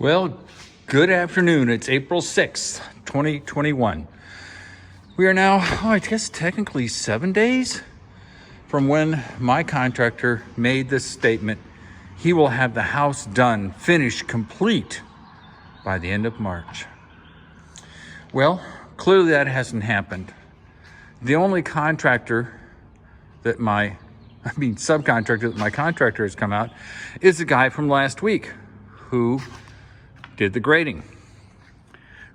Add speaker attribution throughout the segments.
Speaker 1: Well, good afternoon. It's April 6th, 2021. We are now, I guess technically 7 days from when my contractor made this statement. He will have the house done, finished, complete by the end of March. Well, clearly that hasn't happened. The only subcontractor that my contractor has come out is the guy from last week who did the grading.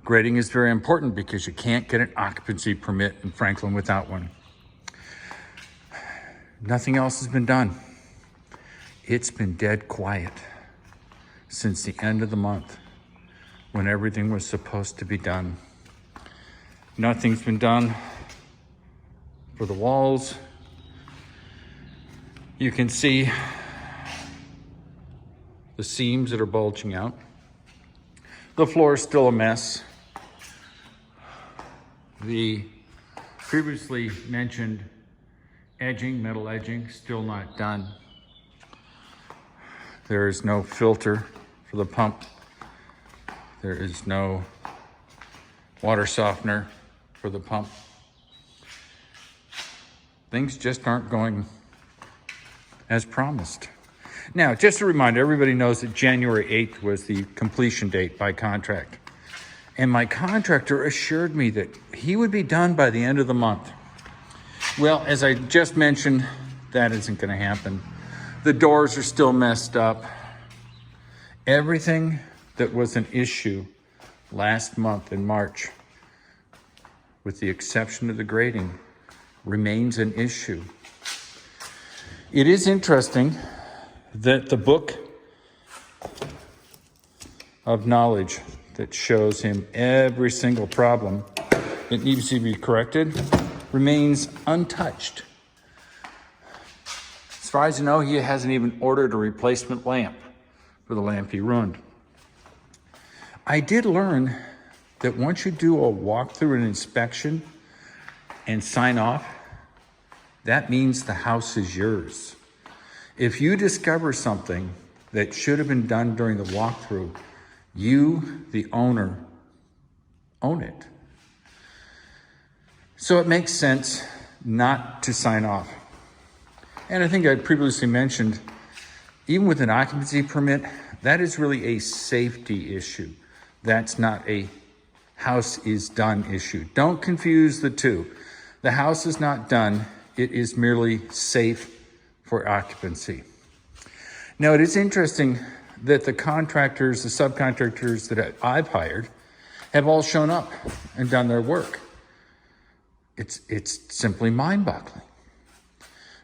Speaker 1: Grading is very important because you can't get an occupancy permit in Franklin without one. Nothing else has been done. It's been dead quiet since the end of the month when everything was supposed to be done. Nothing's been done for the walls. You can see the seams that are bulging out. The floor is still a mess. The previously mentioned edging, metal edging, still not done. There is no filter for the pump. There is no water softener for the pump. Things just aren't going as promised. Now, just a reminder, everybody knows that January 8th was the completion date by contract. And my contractor assured me that he would be done by the end of the month. Well, as I just mentioned, that isn't going to happen. The doors are still messed up. Everything that was an issue last month in March, with the exception of the grading, remains an issue. It is interesting that the book of knowledge that shows him every single problem that needs to be corrected remains untouched. As far as I know, he hasn't even ordered a replacement lamp for the lamp he ruined. I did learn that once you do a walkthrough and inspection and sign off, that means the house is yours. If you discover something that should have been done during the walkthrough, you, the owner, own it. So it makes sense not to sign off. And I think I previously mentioned, even with an occupancy permit, that is really a safety issue. That's not a house is done issue. Don't confuse the two. The house is not done. It is merely safe for occupancy. Now, it is interesting that the contractors, the subcontractors that I've hired have all shown up and done their work. It's simply mind-boggling.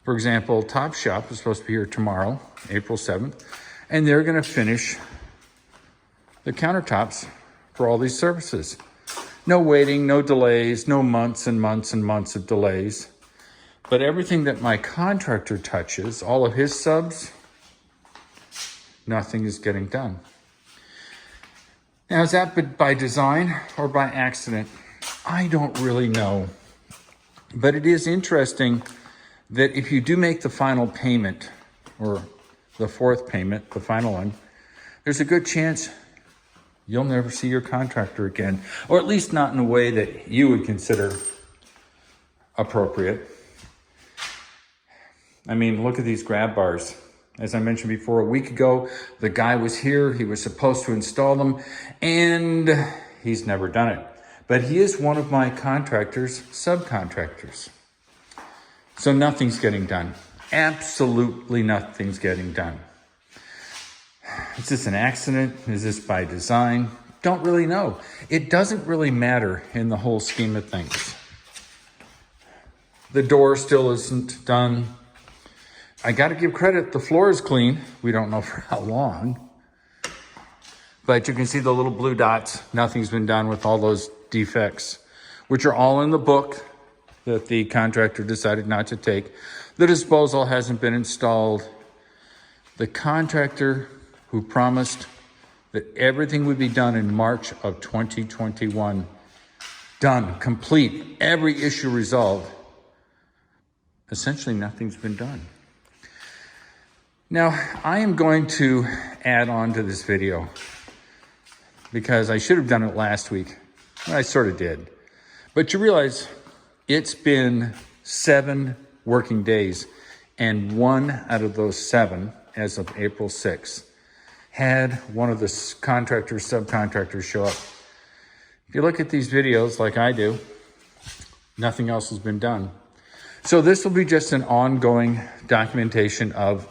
Speaker 1: For example, Top Shop is supposed to be here tomorrow, April 7th, and they're going to finish the countertops for all these services. No waiting, no delays, no months and months and months of delays. But everything that my contractor touches, all of his subs, nothing is getting done. Now, is that by design or by accident? I don't really know. But it is interesting that if you do make the final payment, or the fourth payment, the final one, there's a good chance you'll never see your contractor again, or at least not in a way that you would consider appropriate. I mean, look at these grab bars. As I mentioned before, a week ago, the guy was here. He was supposed to install them, and he's never done it. But he is one of my contractor's subcontractors. So nothing's getting done. Absolutely nothing's getting done. Is this an accident? Is this by design? Don't really know. It doesn't really matter in the whole scheme of things. The door still isn't done. I got to give credit, the floor is clean. We don't know for how long. But you can see the little blue dots. Nothing's been done with all those defects, which are all in the book that the contractor decided not to take. The disposal hasn't been installed. The contractor who promised that everything would be done in March of 2021, done, complete, every issue resolved. Essentially, nothing's been done. Now, I am going to add on to this video because I should have done it last week. I sort of did. But you realize it's been 7 working days, and 1 out of those 7, as of April 6th, had one of the contractors, subcontractors show up. If you look at these videos like I do, nothing else has been done. So this will be just an ongoing documentation of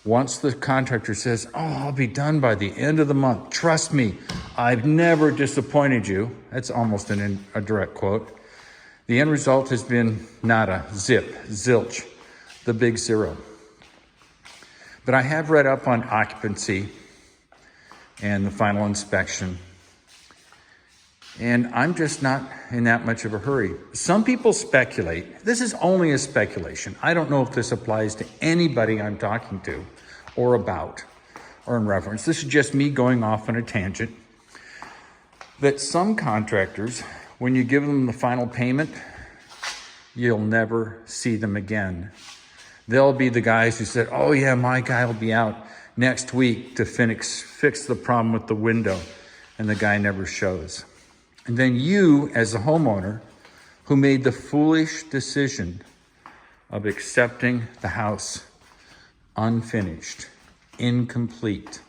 Speaker 1: once the contractor says, oh, I'll be done by the end of the month. Trust me, I've never disappointed you. That's almost a direct quote. The end result has been nada, zip, zilch, the big 0. But I have read up on occupancy and the final inspection. And I'm just not in that much of a hurry. Some people speculate. This is only a speculation. I don't know if this applies to anybody I'm talking to or about or in reference. This is just me going off on a tangent. That some contractors, when you give them the final payment, you'll never see them again. They'll be the guys who said, oh yeah, my guy will be out next week to fix the problem with the window, and the guy never shows. And then you, as a homeowner, who made the foolish decision of accepting the house unfinished, incomplete,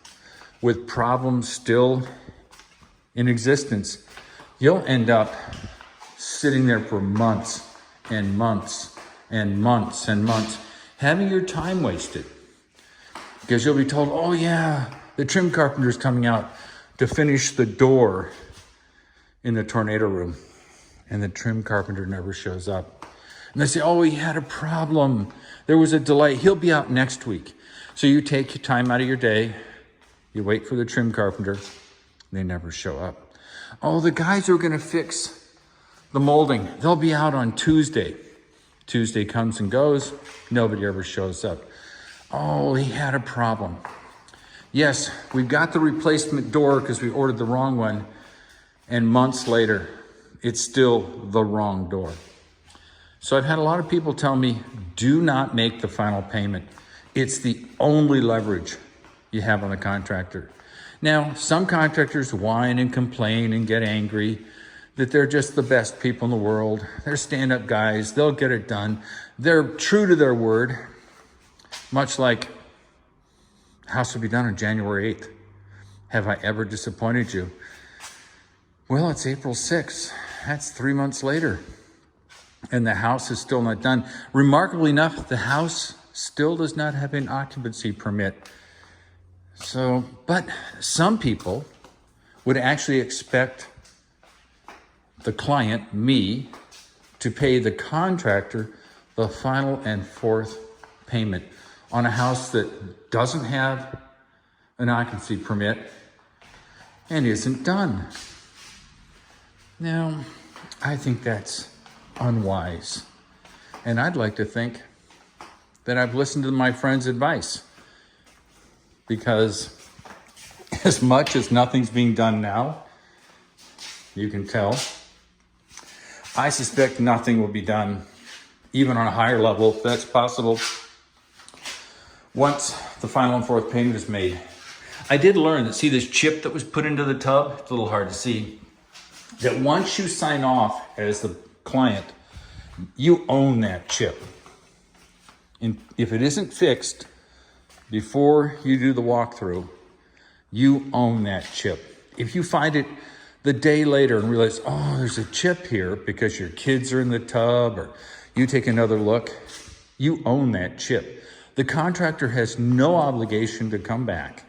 Speaker 1: with problems still in existence, you'll end up sitting there for months and months and months and months, having your time wasted. Because you'll be told, oh yeah, the trim carpenter's coming out to finish the door in the tornado room, and the trim carpenter never shows up. And they say, oh, he had a problem. There was a delay. He'll be out next week. So you take your time out of your day. You wait for the trim carpenter. They never show up. Oh, the guys who are going to fix the molding, they'll be out on Tuesday. Tuesday comes and goes. Nobody ever shows up. Oh, he had a problem. Yes, we've got the replacement door because we ordered the wrong one. And months later, it's still the wrong door. So I've had a lot of people tell me, do not make the final payment. It's the only leverage you have on the contractor. Now, some contractors whine and complain and get angry that they're just the best people in the world. They're stand-up guys. They'll get it done. They're true to their word, much like house will be done on January 8th. Have I ever disappointed you? Well, it's April 6th. That's 3 months later. And the house is still not done. Remarkably enough, the house still does not have an occupancy permit. So, but some people would actually expect the client, me, to pay the contractor the final and 4th payment on a house that doesn't have an occupancy permit and isn't done. Now, I think that's unwise. And I'd like to think that I've listened to my friend's advice, because as much as nothing's being done now, you can tell, I suspect nothing will be done, even on a higher level, if that's possible, once the final and 4th payment is made. I did learn that, see this chip that was put into the tub? It's a little hard to see. That once you sign off as the client, you own that chip. And if it isn't fixed before you do the walkthrough, you own that chip. If you find it the day later and realize, oh, there's a chip here because your kids are in the tub, or you take another look, you own that chip. The contractor has no obligation to come back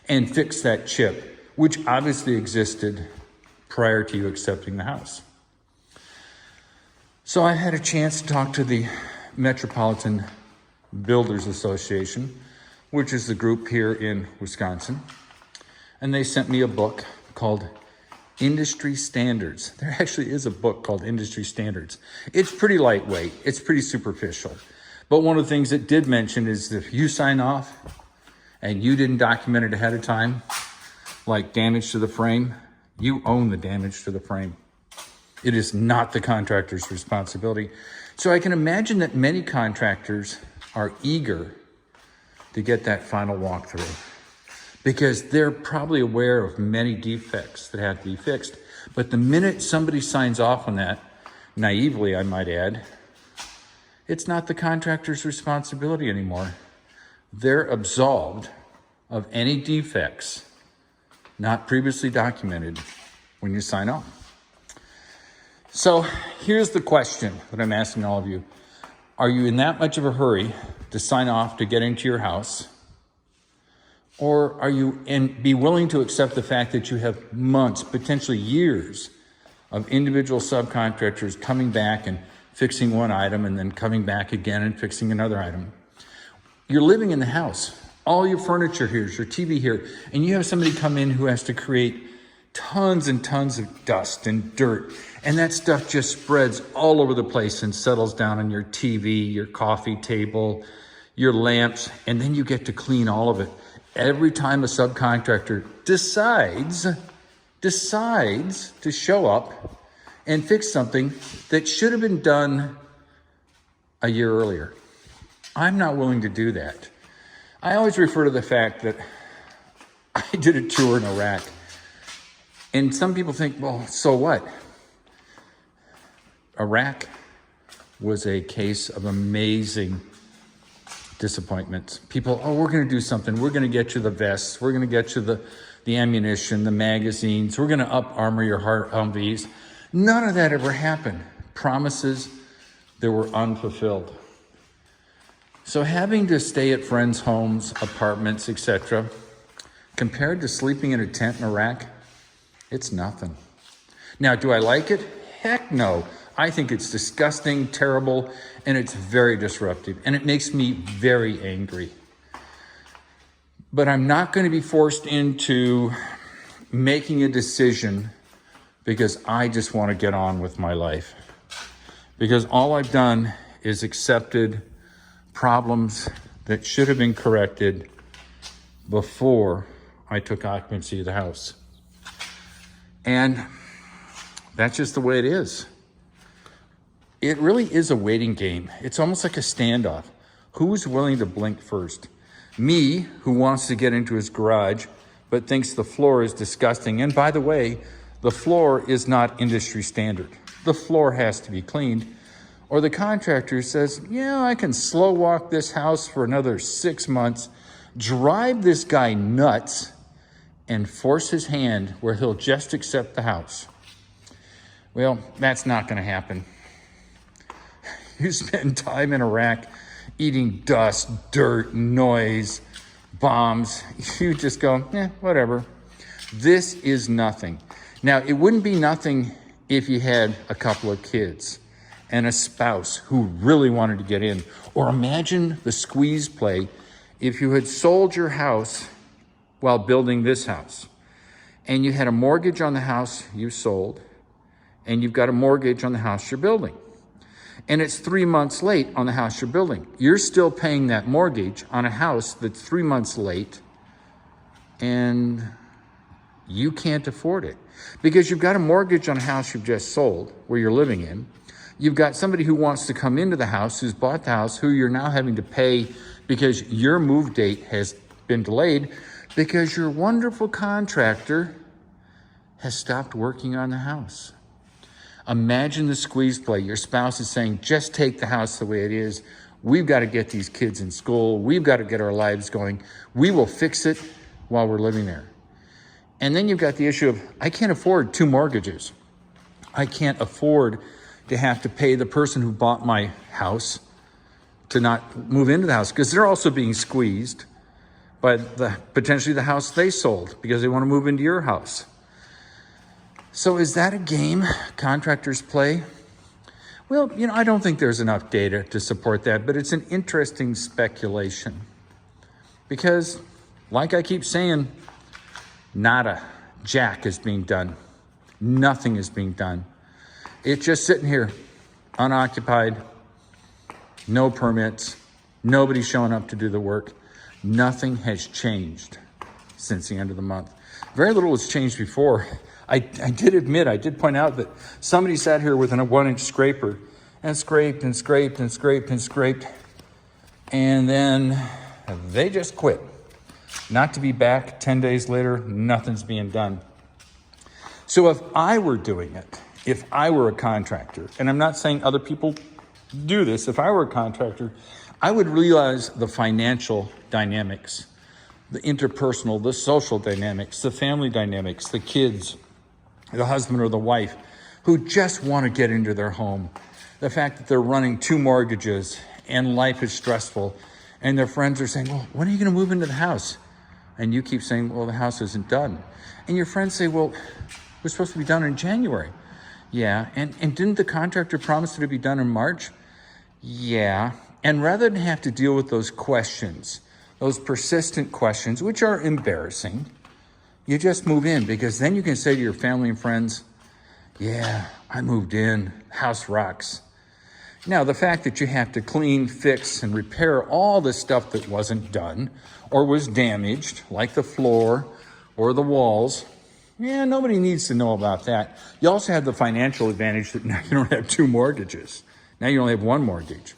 Speaker 1: and fix that chip, which obviously existed prior to you accepting the house. So I had a chance to talk to the Metropolitan Builders Association, which is the group here in Wisconsin. And they sent me a book called Industry Standards. There actually is a book called Industry Standards. It's pretty lightweight. It's pretty superficial. But one of the things it did mention is that if you sign off and you didn't document it ahead of time, like damage to the frame, you own the damage to the frame. It is not the contractor's responsibility. So I can imagine that many contractors are eager to get that final walkthrough. because they're probably aware of many defects that have to be fixed. But the minute somebody signs off on that, naively I might add, it's not the contractor's responsibility anymore. They're absolved of any defects not previously documented when you sign off. So here's the question that I'm asking all of you. Are you in that much of a hurry to sign off to get into your house? Or are you be willing to accept the fact that you have months, potentially years, of individual subcontractors coming back and fixing one item and then coming back again and fixing another item? You're living in the house. All your furniture here is your TV here, and you have somebody come in who has to create tons and tons of dust and dirt, and that stuff just spreads all over the place and settles down on your TV, your coffee table, your lamps, and then you get to clean all of it. Every time a subcontractor decides to show up and fix something that should have been done a year earlier. I'm not willing to do that. I always refer to the fact that I did a tour in Iraq, and some people think, well, so what? Iraq was a case of amazing disappointments. People, oh, we're going to do something. We're going to get you the vests. We're going to get you the ammunition, the magazines. We're going to armor your Humvees. None of that ever happened. Promises that were unfulfilled. So having to stay at friends' homes, apartments, etc., compared to sleeping in a tent in Iraq, it's nothing. Now, do I like it? Heck no. I think it's disgusting, terrible, and it's very disruptive, and it makes me very angry. But I'm not going to be forced into making a decision because I just want to get on with my life. Because all I've done is accepted problems that should have been corrected before I took occupancy of the house. And that's just the way it is. It really is a waiting game. It's almost like a standoff. Who's willing to blink first? Me, who wants to get into his garage, but thinks the floor is disgusting. And by the way, the floor is not industry standard. The floor has to be cleaned. Or the contractor says, yeah, I can slow walk this house for another 6 months, drive this guy nuts, and force his hand where he'll just accept the house. Well, that's not going to happen. You spend time in Iraq eating dust, dirt, noise, bombs. You just go, whatever. This is nothing. Now, it wouldn't be nothing if you had a couple of kids and a spouse who really wanted to get in. Or imagine the squeeze play if you had sold your house while building this house, and you had a mortgage on the house you sold, and you've got a mortgage on the house you're building. And it's 3 months late on the house you're building. You're still paying that mortgage on a house that's 3 months late, and you can't afford it. Because you've got a mortgage on a house you've just sold, where you're living in. You've got somebody who wants to come into the house, who's bought the house, who you're now having to pay because your move date has been delayed because your wonderful contractor has stopped working on the house. Imagine the squeeze play. Your spouse is saying, just take the house the way it is. We've got to get these kids in school. We've got to get our lives going. We will fix it while we're living there. And then you've got the issue of, I can't afford 2 mortgages. I can't afford to have to pay the person who bought my house to not move into the house, because they're also being squeezed by potentially the house they sold because they want to move into your house. So is that a game contractors play? Well, I don't think there's enough data to support that, but it's an interesting speculation. Because, like I keep saying, nada, jack is being done. Nothing is being done. It's just sitting here, unoccupied, no permits, nobody showing up to do the work. Nothing has changed since the end of the month. Very little has changed before. I did point out that somebody sat here with a 1-inch scraper and scraped and scraped and scraped and scraped, and then they just quit. not to be back 10 days later, nothing's being done. So if I were doing it, if I were a contractor, and I'm not saying other people do this, if I were a contractor, I would realize the financial dynamics, the interpersonal, the social dynamics, the family dynamics, the kids, the husband or the wife who just want to get into their home. The fact that they're running 2 mortgages and life is stressful, and their friends are saying, well, when are you going to move into the house? And you keep saying, well, the house isn't done. And your friends say, well, we're supposed to be done in January. Yeah, and didn't the contractor promise it to be done in March? Yeah, and rather than have to deal with those questions, those persistent questions, which are embarrassing, you just move in, because then you can say to your family and friends, yeah, I moved in, house rocks. Now, the fact that you have to clean, fix, and repair all the stuff that wasn't done or was damaged, like the floor or the walls, yeah, nobody needs to know about that. You also have the financial advantage that now you don't have 2 mortgages. Now you only have 1 mortgage.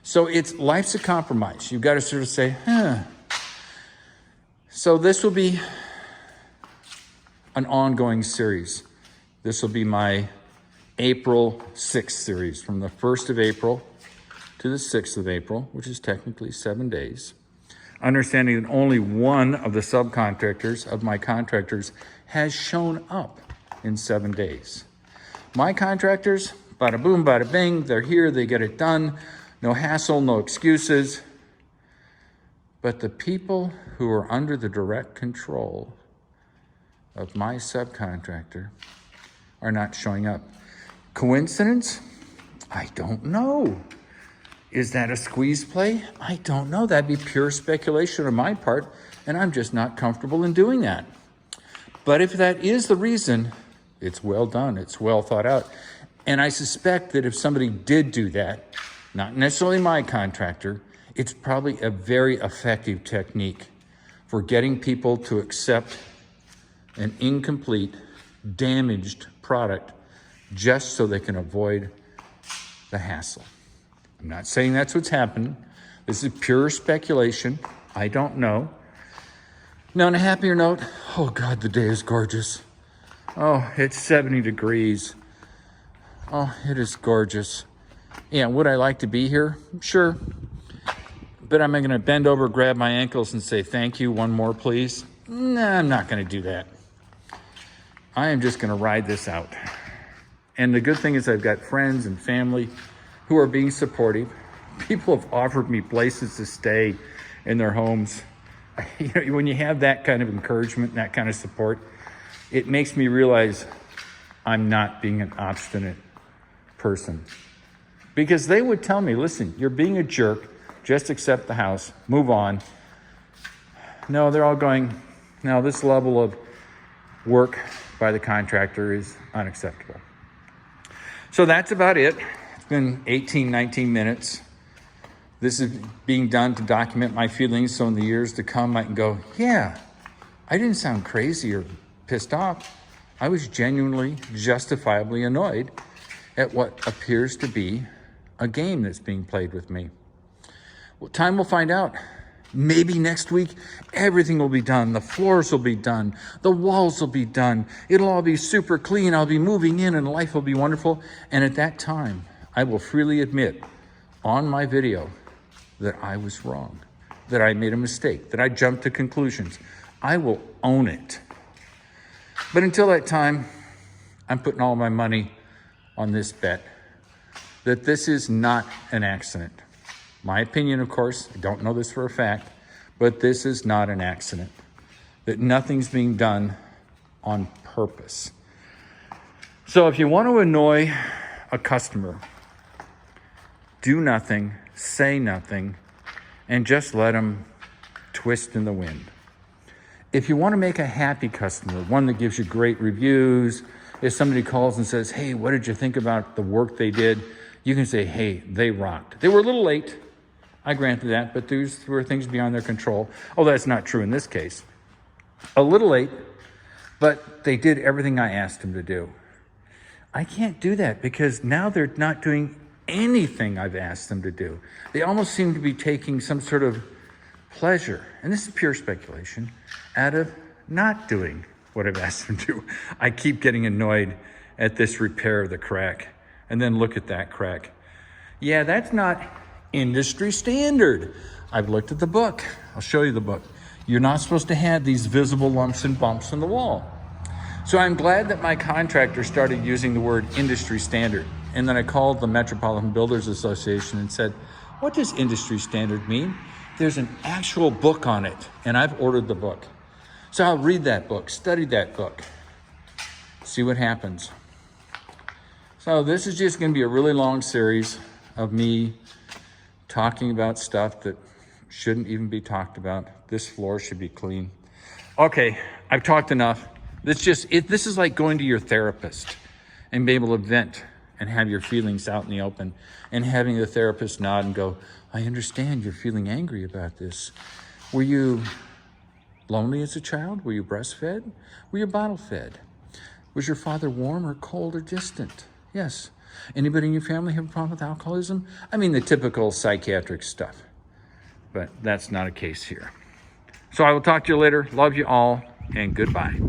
Speaker 1: So life's a compromise. You've got to sort of say, So this will be an ongoing series. This will be my April 6th series, from the 1st of April to the 6th of April, which is technically 7 days. Understanding that only one of the subcontractors of my contractors has shown up in 7 days. My contractors, bada boom, bada bing, they're here, they get it done. No hassle, no excuses. But the people who are under the direct control of my subcontractor are not showing up. Coincidence? I don't know. Is that a squeeze play? I don't know. That'd be pure speculation on my part, and I'm just not comfortable in doing that. But if that is the reason, it's well done. It's well thought out. And I suspect that if somebody did do that, not necessarily my contractor, it's probably a very effective technique for getting people to accept an incomplete, damaged product just so they can avoid the hassle. I'm not saying that's what's happening. This is pure speculation. I don't know. Now, on a happier note, oh God, the day is gorgeous. Oh, it's 70 degrees. Oh, it is gorgeous. Yeah, would I like to be here? Sure. But am I going to bend over, grab my ankles and say, thank you, one more, please? Nah, I'm not going to do that. I am just going to ride this out. And the good thing is I've got friends and family who are being supportive. People have offered me places to stay in their homes. You know, when you have that kind of encouragement, that kind of support, it makes me realize I'm not being an obstinate person. Because they would tell me, listen, you're being a jerk, just accept the house, move on. No, they're all going, no, this level of work by the contractor is unacceptable. So that's about it. It's been 18, 19 minutes. This is being done to document my feelings so in the years to come I can go, yeah, I didn't sound crazy or pissed off. I was genuinely, justifiably annoyed at what appears to be a game that's being played with me. Well, time will find out. Maybe next week, everything will be done. The floors will be done. The walls will be done. It'll all be super clean. I'll be moving in and life will be wonderful. And at that time, I will freely admit on my video that I was wrong, that I made a mistake, that I jumped to conclusions. I will own it. But until that time, I'm putting all my money on this bet, that this is not an accident. My opinion, of course, I don't know this for a fact, but this is not an accident. That nothing's being done on purpose. So if you want to annoy a customer, do nothing, say nothing, and just let them twist in the wind. If you want to make a happy customer, one that gives you great reviews, if somebody calls and says, hey, what did you think about the work they did? You can say, hey, they rocked. They were a little late. I granted that, but these were things beyond their control. Oh, that's not true in this case. A little late, but they did everything I asked them to do. I can't do that because now they're not doing anything I've asked them to do. They almost seem to be taking some sort of pleasure, and this is pure speculation, out of not doing what I've asked them to do. I keep getting annoyed at this repair of the crack. And then look at that crack. Yeah, that's not industry standard. I've looked at the book. I'll show you the book. You're not supposed to have these visible lumps and bumps in the wall. So I'm glad that my contractor started using the word industry standard. And then I called the Metropolitan Builders Association and said, what does industry standard mean? There's an actual book on it, and I've ordered the book. So I'll read that book, study that book, see what happens. So this is just going to be a really long series of me talking about stuff that shouldn't even be talked about. This floor should be clean. Okay, I've talked enough. This is like going to your therapist and be able to vent and have your feelings out in the open, and having the therapist nod and go, I understand you're feeling angry about this. Were you lonely as a child? Were you breastfed? Were you bottle fed? Was your father warm or cold or distant? Yes. Anybody in your family have a problem with alcoholism? I mean, the typical psychiatric stuff, but that's not a case here. So I will talk to you later. Love you all, and goodbye.